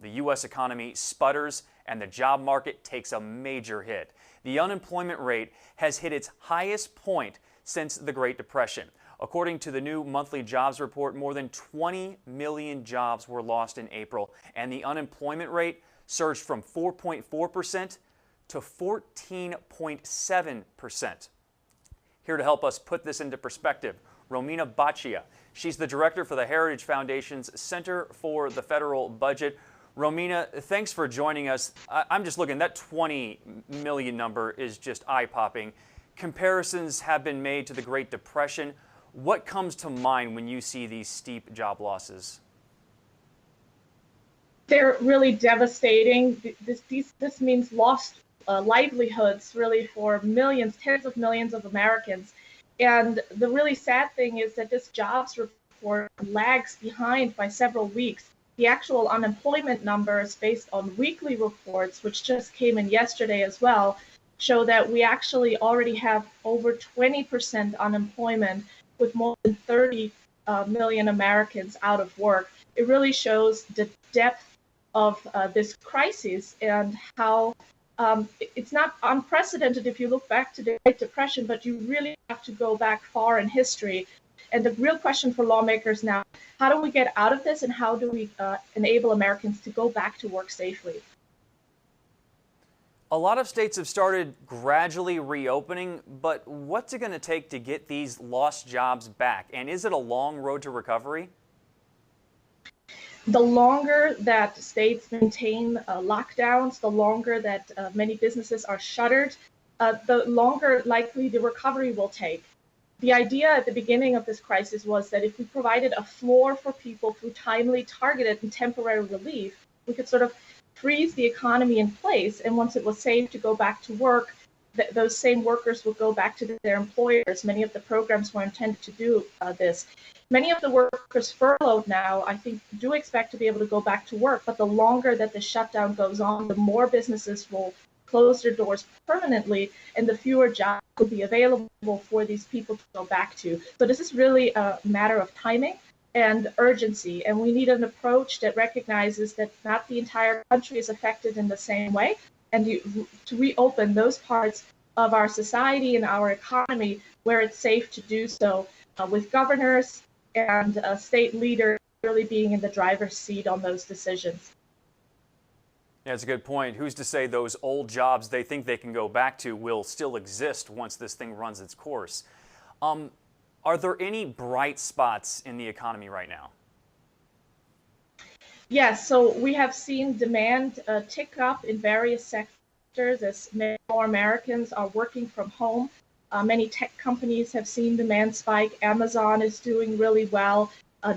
the U.S. economy sputters and the job market takes a major hit. The unemployment rate has hit its highest point since the Great Depression. According to the new monthly jobs report, more than 20 million jobs were lost in April, and the unemployment rate surged from 4.4% to 14.7%. Here to help us put this into perspective, Romina Boccia. She's the director for the Heritage Foundation's Center for the Federal Budget. Romina, thanks for joining us. I'm just looking, that 20 million number is just eye-popping. Comparisons have been made to the Great Depression. What comes to mind when you see these steep job losses? They're really devastating. This means lost livelihoods really for millions, tens of millions of Americans. And the really sad thing is that this jobs report lags behind by several weeks. The actual unemployment numbers based on weekly reports, which just came in yesterday as well, show that we actually already have over 20% unemployment with more than 30 million Americans out of work. It really shows the depth of this crisis and how it's not unprecedented if you look back to the Great Depression, but you really have to go back far in history. And the real question for lawmakers now, how do we get out of this and how do we enable Americans to go back to work safely? A lot of states have started gradually reopening, but what's it going to take to get these lost jobs back? And is it a long road to recovery? The longer that states maintain lockdowns, the longer that many businesses are shuttered, the longer likely the recovery will take. The idea at the beginning of this crisis was that if we provided a floor for people through timely, targeted, and temporary relief, we could sort of freeze the economy in place. And once it was safe to go back to work, those same workers would go back to their employers. Many of the programs were intended to do this. Many of the workers furloughed now, I think, do expect to be able to go back to work. But the longer that the shutdown goes on, the more businesses will close their doors permanently, and the fewer jobs will be available for these people to go back to. So this is really a matter of timing and urgency, and we need an approach that recognizes that not the entire country is affected in the same way, and to reopen those parts of our society and our economy where it's safe to do so, with governors and state leaders really being in the driver's seat on those decisions. Yeah, that's a good point. Who's to say those old jobs they think they can go back to will still exist once this thing runs its course? Are there any bright spots in the economy right now? Yes, so we have seen demand tick up in various sectors as more Americans are working from home. Many tech companies have seen demand spike. Amazon is doing really well.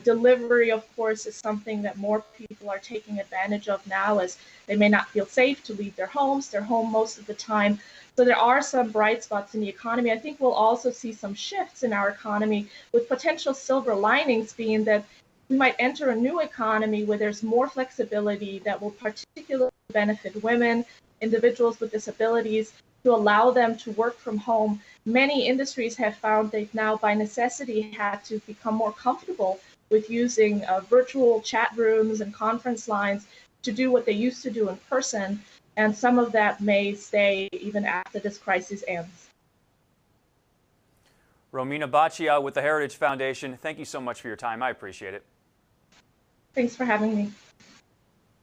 Delivery, of course, is something that more people are taking advantage of now as they may not feel safe to leave their homes. They're home most of the time. So there are some bright spots in the economy. I think we'll also see some shifts in our economy with potential silver linings being that we might enter a new economy where there's more flexibility that will particularly benefit women, individuals with disabilities, to allow them to work from home. Many industries have found they've now by necessity had to become more comfortable with using virtual chat rooms and conference lines to do what they used to do in person, and some of that may stay even after this crisis ends. Romina Boccia with the Heritage Foundation, thank you so much for your time. I appreciate it. Thanks for having me.